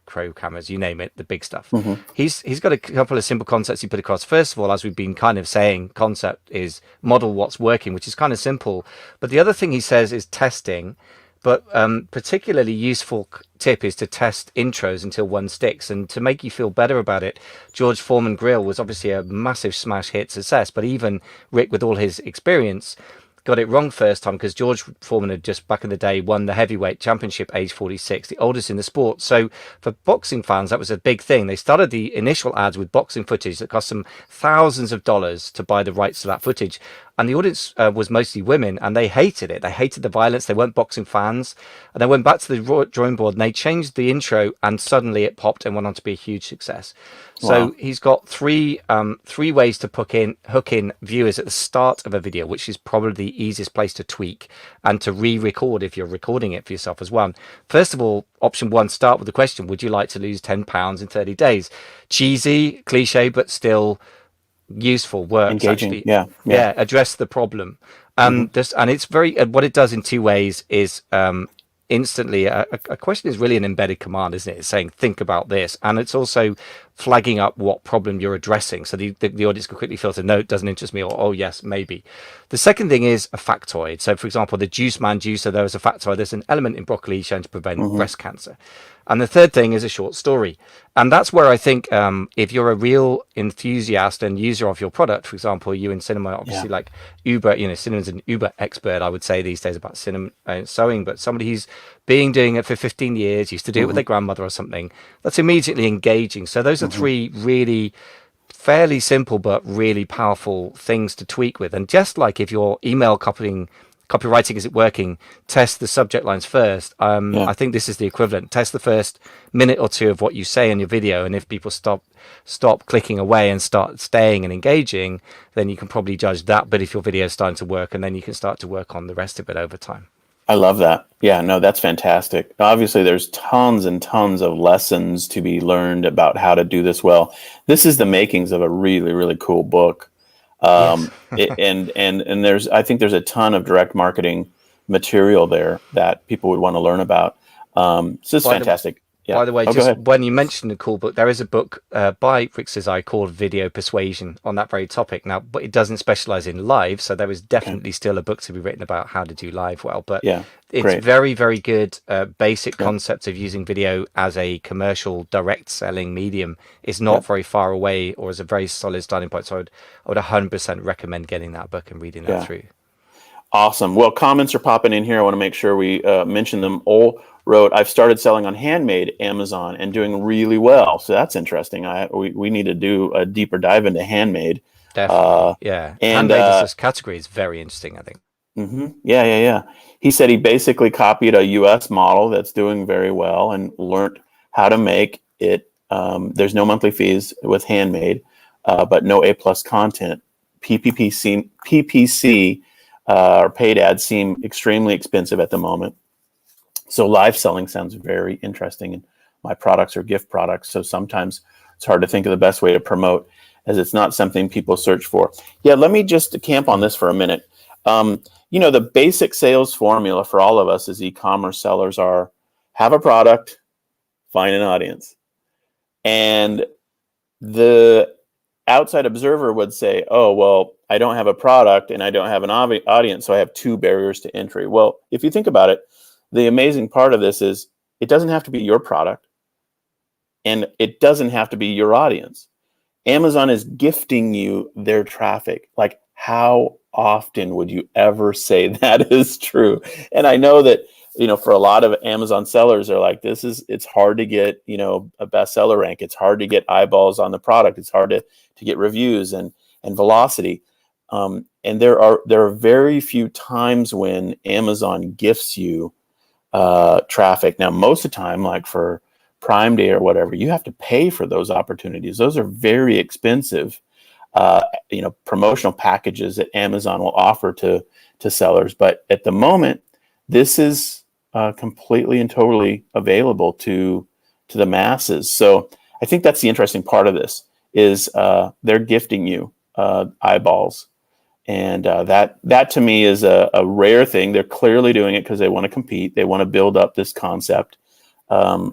Crow cameras, you name it, the big stuff. He's got a couple of simple concepts he put across. First of all, as we've been kind of saying, concept is model what's working, which is kind of simple. But the other thing he says is testing. But particularly useful tip is to test intros until one sticks. And to make you feel better about it, George Foreman Grill was obviously a massive smash hit success. But even Rick, with all his experience, got it wrong first time, because George Foreman had just back in the day won the heavyweight championship, age 46, the oldest in the sport. So for boxing fans, that was a big thing. They started the initial ads with boxing footage that cost them thousands of dollars to buy the rights to that footage. And the audience was mostly women, and they hated it. They hated the violence. They weren't boxing fans. And they went back to the drawing board, and they changed the intro, and suddenly it popped and went on to be a huge success. So he's got three ways to hook in viewers at the start of a video, which is probably the easiest place to tweak and to re-record if you're recording it for yourself as well. First of all, option one, start with the question, would you like to lose 10 pounds in 30 days? Cheesy, cliche, but still useful, works, engaging. Actually. Address the problem. And it's very, what it does in two ways is instantly a question is really an embedded command, isn't it? It's saying think about this, and it's also flagging up what problem you're addressing, so the audience can quickly filter, no, it doesn't interest me, or oh yes, maybe. The second thing is a factoid. So for example, the juice man juicer, there is a factoid, there's an element in broccoli shown to prevent breast cancer. And the third thing is a short story. And that's where I think if you're a real enthusiast and user of your product, for example, you in cinema, obviously like Uber, cinema's an Uber expert, I would say these days about cinema sewing, but somebody who's been doing it for 15 years, used to do it with their grandmother or something, that's immediately engaging. So those are three really fairly simple but really powerful things to tweak with. And just like if your email copywriting isn't working, test the subject lines first. I think this is the equivalent. Test the first minute or two of what you say in your video, and if people stop clicking away and start staying and engaging, then you can probably judge that. But if your video is starting to work, and then you can start to work on the rest of it over time. I love that. Yeah, no, that's fantastic. Obviously, there's tons and tons of lessons to be learned about how to do this well. This is the makings of a really, really cool book. And I think there's a ton of direct marketing material there that people would want to learn about. So it's fantastic. By the way, just when you mentioned the cool book, there is a book by Rick Cizai called Video Persuasion on that very topic. Now, but it doesn't specialize in live, so there is definitely still a book to be written about how to do live well. But it's very, very good basic concepts of using video as a commercial direct selling medium. It's not very far away, or is a very solid starting point. So I would 100% recommend getting that book and reading that through. Awesome. Well, comments are popping in here. I want to make sure we mention them. All wrote, I've started selling on Handmade Amazon and doing really well. So that's interesting. We need to do a deeper dive into Handmade. Definitely. And Handmade as this category is very interesting, I think. Yeah. He said he basically copied a US model that's doing very well and learned how to make it. There's no monthly fees with Handmade, but no A+ content. PPC or paid ads seem extremely expensive at the moment. So live selling sounds very interesting. And my products are gift products. So sometimes it's hard to think of the best way to promote, as it's not something people search for. Yeah, let me just camp on this for a minute. The basic sales formula for all of us as e-commerce sellers are have a product, find an audience. And the outside observer would say, oh, well, I don't have a product and I don't have an audience, so I have two barriers to entry. Well, if you think about it, the amazing part of this is it doesn't have to be your product and it doesn't have to be your audience. Amazon is gifting you their traffic. Like, how often would you ever say that is true? And I know that, for a lot of Amazon sellers, they're like, it's hard to get, a bestseller rank. It's hard to get eyeballs on the product. It's hard to get reviews and velocity. And there are very few times when Amazon gifts you traffic. Now, most of the time, like for Prime Day or whatever, you have to pay for those opportunities. Those are very expensive, promotional packages that Amazon will offer to sellers. But at the moment, this is completely and totally available to the masses. So I think that's the interesting part of this is they're gifting you eyeballs. And that to me is a rare thing. They're clearly doing it because they want to compete. They want to build up this concept. I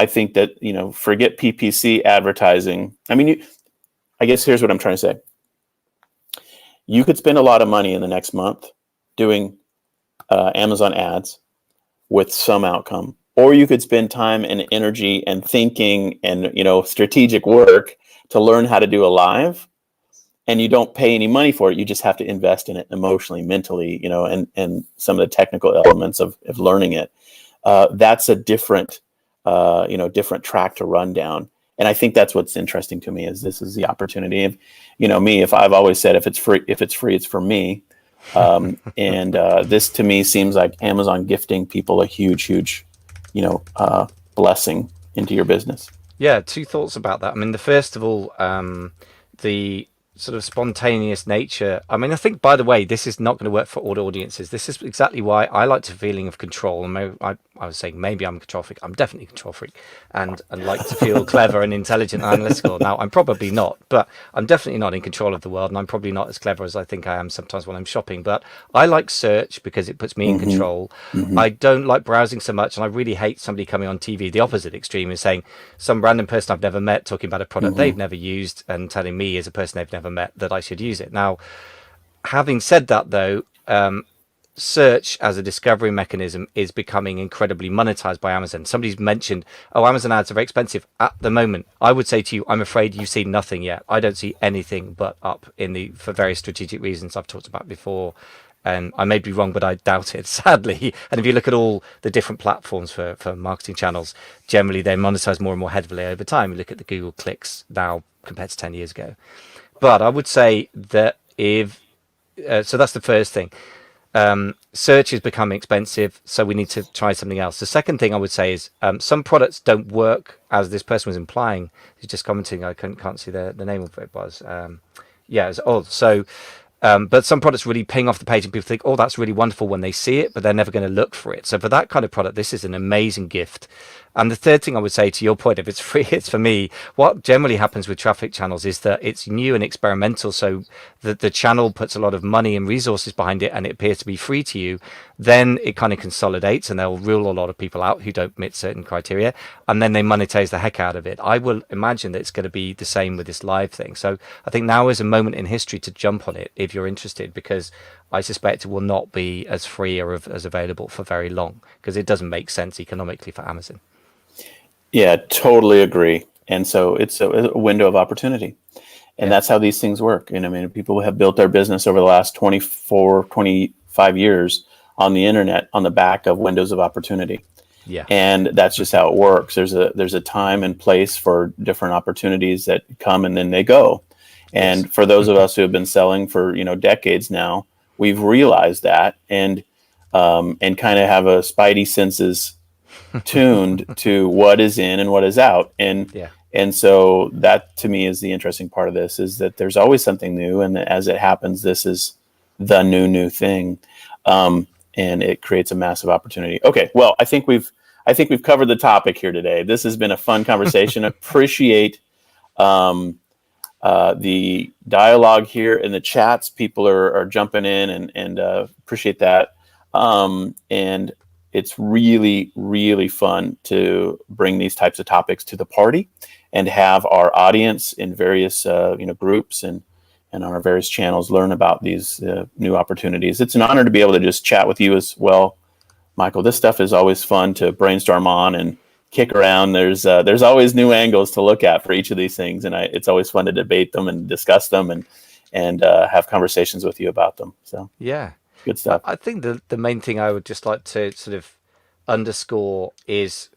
think that, forget PPC advertising. I guess here's what I'm trying to say. You could spend a lot of money in the next month doing Amazon ads with some outcome, or you could spend time and energy and thinking and, strategic work to learn how to do a live. And you don't pay any money for it. You just have to invest in it emotionally, mentally, and some of the technical elements of learning it. That's a different track to run down. And I think that's what's interesting to me is this is the opportunity. If, if I've always said, if it's free, it's for me. This to me seems like Amazon gifting people a huge, blessing into your business. Yeah. Two thoughts about that. The first of all, sort of spontaneous nature. I mean, I think, by the way, this is not going to work for all audiences. This is exactly why I like the feeling of control. And I was saying maybe I'm a control freak. I'm definitely a control freak, and like to feel clever and intelligent and analytical. Now, I'm probably not, but I'm definitely not in control of the world, and I'm probably not as clever as I think I am sometimes when I'm shopping. But I like search because it puts me in Mm-hmm. control. Mm-hmm. I don't like browsing so much, and I really hate somebody coming on TV, the opposite extreme, is saying some random person I've never met talking about a product Mm-hmm. they've never used and telling me as a person they've never met that I should use it. Now, having said that, though, search as a discovery mechanism is becoming incredibly monetized by Amazon. Somebody's mentioned, oh, Amazon ads are very expensive at the moment. I would say to you, I'm afraid you've seen nothing yet. I don't see anything but up for various strategic reasons I've talked about before. And I may be wrong, but I doubt it, sadly. And if you look at all the different platforms for marketing channels, generally they monetize more and more heavily over time. You look at the Google clicks now compared to 10 years ago. But I would say that so that's the first thing. Search is becoming expensive, so we need to try something else. The second thing I would say is some products don't work, as this person was implying. He's just commenting. I can't see the name of it was. Yeah, it's old. So, but some products really ping off the page, and people think, "Oh, that's really wonderful" when they see it, but they're never going to look for it. So, for that kind of product, this is an amazing gift. And the third thing I would say, to your point, if it's free, it's for me. What generally happens with traffic channels is that it's new and experimental. So the channel puts a lot of money and resources behind it and it appears to be free to you. Then it kind of consolidates and they'll rule a lot of people out who don't meet certain criteria. And then they monetize the heck out of it. I will imagine that it's going to be the same with this live thing. So I think now is a moment in history to jump on it if you're interested, because I suspect it will not be as free or as available for very long, because it doesn't make sense economically for Amazon. Yeah, totally agree. And so it's a window of opportunity. And that's how these things work. And I mean, people have built their business over the last 24, 25 years on the internet on the back of windows of opportunity. Yeah. And that's just how it works. There's a time and place for different opportunities that come and then they go. And Yes. for those of us who have been selling for, decades now, we've realized that and kind of have a spidey senses tuned to what is in and what is out. Yeah. And so that to me is the interesting part of this, is that there's always something new. And as it happens, this is the new thing. And it creates a massive opportunity. Okay. Well, I think we've covered the topic here today. This has been a fun conversation. Appreciate the dialogue here in the chats. People are jumping in and appreciate that. And it's really, really fun to bring these types of topics to the party and have our audience in various groups and on our various channels learn about these new opportunities. It's an honor to be able to just chat with you as well, Michael. This stuff is always fun to brainstorm on and kick around. There's always new angles to look at for each of these things, and it's always fun to debate them and discuss them and have conversations with you about them. So Yeah. good stuff. I think the main thing I would just like to sort of underscore is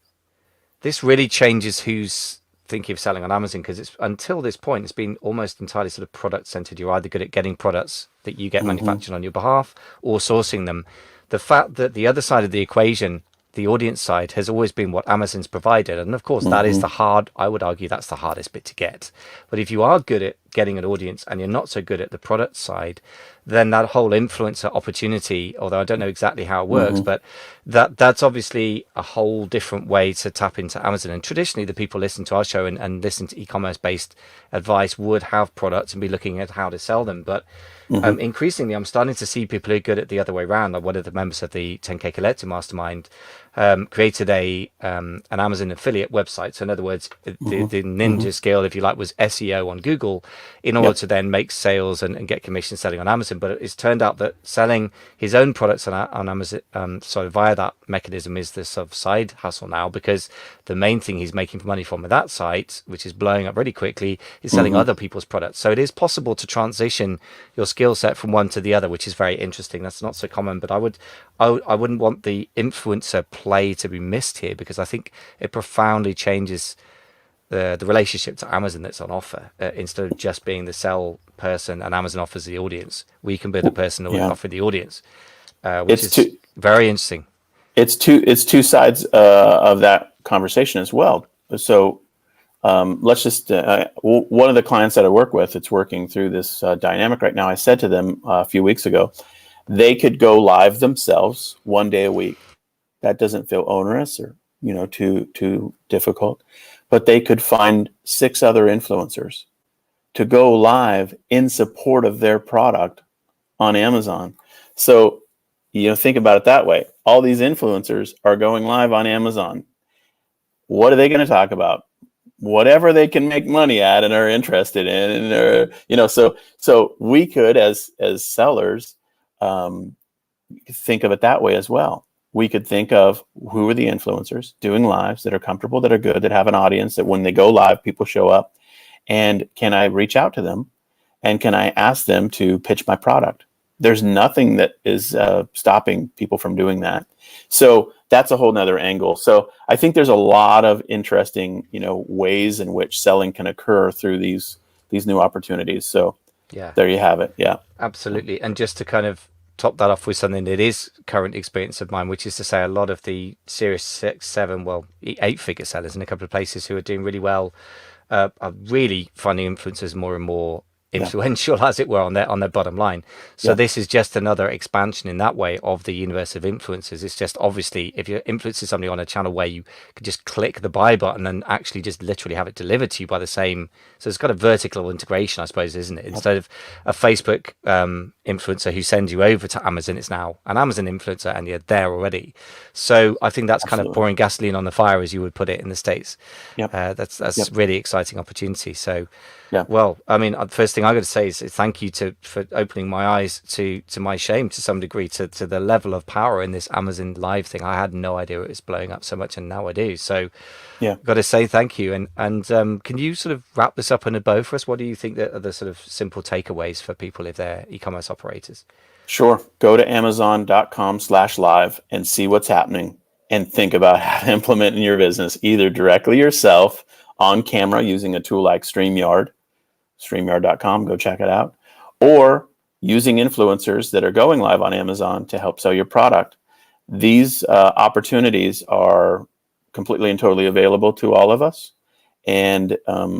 this really changes who's thinking of selling on Amazon, because it's until this point it's been almost entirely sort of product centered. You're either good at getting products that you get manufactured on your behalf or sourcing them. The fact that the other side of the equation, the audience side, has always been what Amazon's provided, and of course that is I would argue that's the hardest bit to get. But if you are good at getting an audience and you're not so good at the product side, then that whole influencer opportunity, although I don't know exactly how it works, but that's obviously a whole different way to tap into Amazon. And traditionally the people listen to our show and listen to e-commerce based advice would have products and be looking at how to sell them. But increasingly I'm starting to see people who are good at the other way around. Like one of the members of the 10K Collector Mastermind created an Amazon affiliate website. So in other words, the ninja skill, if you like, was SEO on Google in order to then make sales and get commission selling on Amazon. But it's turned out that selling his own products on Amazon, via that mechanism, is this sort of side hustle now, because the main thing he's making money from with that site, which is blowing up really quickly, is selling other people's products. So it is possible to transition your skill set from one to the other, which is very interesting. That's not so common, but I wouldn't want the influencer play to be missed here, because I think it profoundly changes the relationship to Amazon that's on offer. Instead of just being the sell person and Amazon offers the audience, we can be the person who offer the audience, which is very interesting. It's two sides of that conversation as well. So let's just one of the clients that I work with, it's working through this dynamic right now. I said to them a few weeks ago, they could go live themselves 1 day a week. That doesn't feel onerous or too difficult, but they could find 6 other influencers to go live in support of their product on Amazon. So think about it that way. All these influencers are going live on Amazon. What are they going to talk about? Whatever they can make money at and are interested in, and so we could, as sellers, think of it that way as well. We could think of who are the influencers doing lives that are comfortable, that are good, that have an audience, that when they go live, people show up. And can I reach out to them? And can I ask them to pitch my product? There's nothing that is stopping people from doing that. So that's a whole nother angle. So I think there's a lot of interesting, ways in which selling can occur through these new opportunities. So yeah, there you have it. Yeah, absolutely. And just to kind of top that off with something that is current experience of mine, which is to say a lot of the Series 6, 7, 8-figure sellers in a couple of places who are doing really well are really finding influencers more and more influential, as it were, on their bottom line. So this is just another expansion in that way of the universe of influencers. It's just, obviously, if you're influencing somebody on a channel where you could just click the buy button and actually just literally have it delivered to you by the same, so it's got a vertical integration, I suppose, isn't it? Instead of a Facebook influencer who sends you over to Amazon, it's now an Amazon influencer and you're there already. So I think that's kind of pouring gasoline on the fire, as you would put it in the States. That's really exciting opportunity. So well, I mean, first thing I got to say is thank you for opening my eyes to my shame, to some degree, to the level of power in this Amazon Live thing. I had no idea it was blowing up so much, and now I do. So got to say thank you. And can you sort of wrap this up in a bow for us? What do you think that are the sort of simple takeaways for people if they're e-commerce operators? Sure. Go to amazon.com/live and see what's happening and think about how to implement in your business, either directly yourself on camera using a tool like StreamYard.com, go check it out, or using influencers that are going live on Amazon to help sell your product. These opportunities are completely and totally available to all of us. And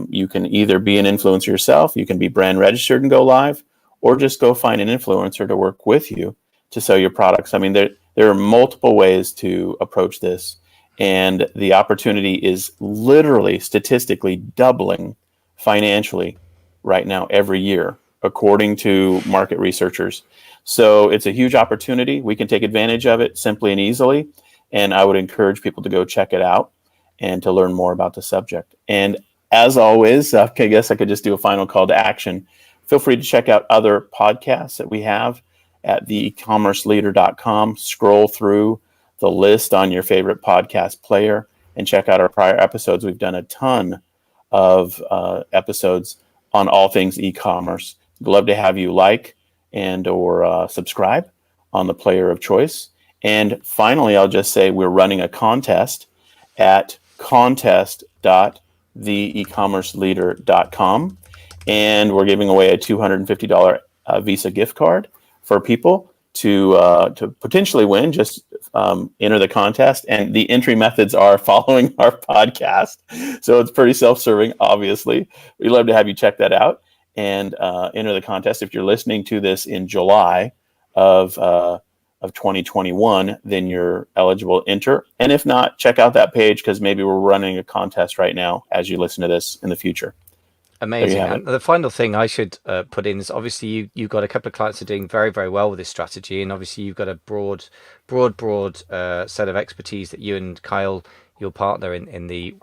you can either be an influencer yourself, you can be brand registered and go live, or just go find an influencer to work with you to sell your products. I mean, there are multiple ways to approach this. And the opportunity is literally statistically doubling financially right now every year, according to market researchers. So it's a huge opportunity. We can take advantage of it simply and easily. And I would encourage people to go check it out and to learn more about the subject. And as always, I guess I could just do a final call to action. Feel free to check out other podcasts that we have at theecommerceleader.com. Scroll through the list on your favorite podcast player and check out our prior episodes. We've done a ton of episodes on all things e-commerce. We'd love to have you like and or subscribe on the player of choice. And finally, I'll just say we're running a contest at contest.theecommerceleader.com. And we're giving away a $250 Visa gift card for people to potentially win. Just enter the contest, and the entry methods are following our podcast. So it's pretty self-serving, obviously. We'd love to have you check that out and enter the contest. If you're listening to this in July of 2021, then you're eligible to enter. And if not, check out that page, because maybe we're running a contest right now as you listen to this in the future. Amazing. And the final thing I should put in is, obviously you've got a couple of clients that are doing very, very well with this strategy, and obviously you've got a broad set of expertise that you and Kyle, your partner in the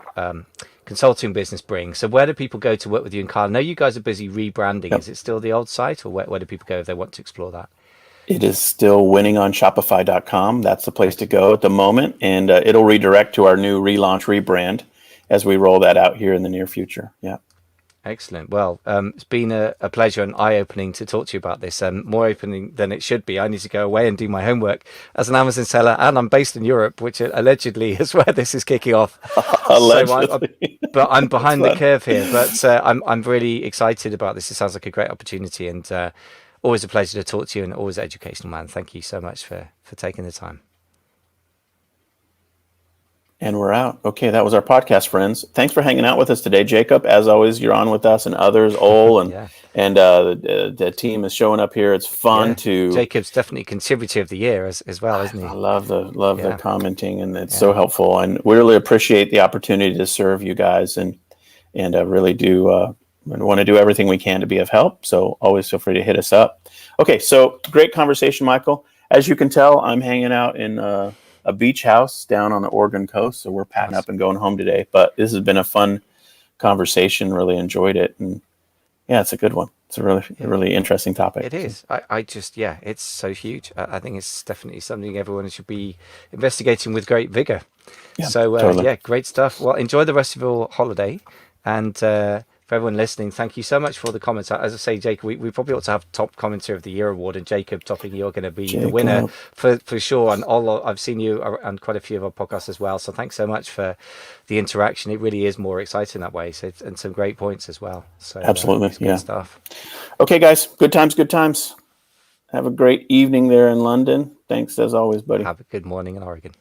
consulting business, bring. So where do people go to work with you and Kyle? I know you guys are busy rebranding. Yep. Is it still the old site, or where do people go if they want to explore that? It is still winningonshopify.com. That's the place to go at the moment, and it'll redirect to our new relaunch, rebrand, as we roll that out here in the near future. Yeah. Excellent. Well, it's been a pleasure and eye-opening to talk to you about this. More opening than it should be. I need to go away and do my homework as an Amazon seller, and I'm based in Europe, which allegedly is where this is kicking off. Allegedly. But I'm behind the curve here. But I'm really excited about this. It sounds like a great opportunity, and always a pleasure to talk to you, and always educational, man. Thank you so much for taking the time. And we're out. Okay, that was our podcast, friends. Thanks for hanging out with us today, Jacob. As always, you're on with us, and others, Ole, and Yeah. the team is showing up here. It's fun Yeah. to. Jacob's definitely contributor of the year as well, isn't I he? love the Yeah. commenting, and it's so Yeah. helpful. And we really appreciate the opportunity to serve you guys, and really do want to do everything we can to be of help. So always feel free to hit us up. Okay, so great conversation, Michael. As you can tell, I'm hanging out in a beach house down on the Oregon coast, so we're packing Nice. up and going home today. But this has been a fun conversation. Really enjoyed it, and yeah, it's a good one. It's a really interesting topic. It is. I just, yeah, it's so huge. I think it's definitely something everyone should be investigating with great vigor. Yeah, So, totally. yeah, great stuff. Well, enjoy the rest of your holiday. And for everyone listening, thank you so much for the comments. As I say, Jacob, we probably ought to have top commenter of the year award, and Jacob topping, you're going to be the winner for sure. And I've seen you on quite a few of our podcasts as well. So thanks so much for the interaction. It really is more exciting that way. So, and some great points as well. So Absolutely. it's good stuff. Okay, guys, good times, good times. Have a great evening there in London. Thanks as always, buddy. Have a good morning in Oregon.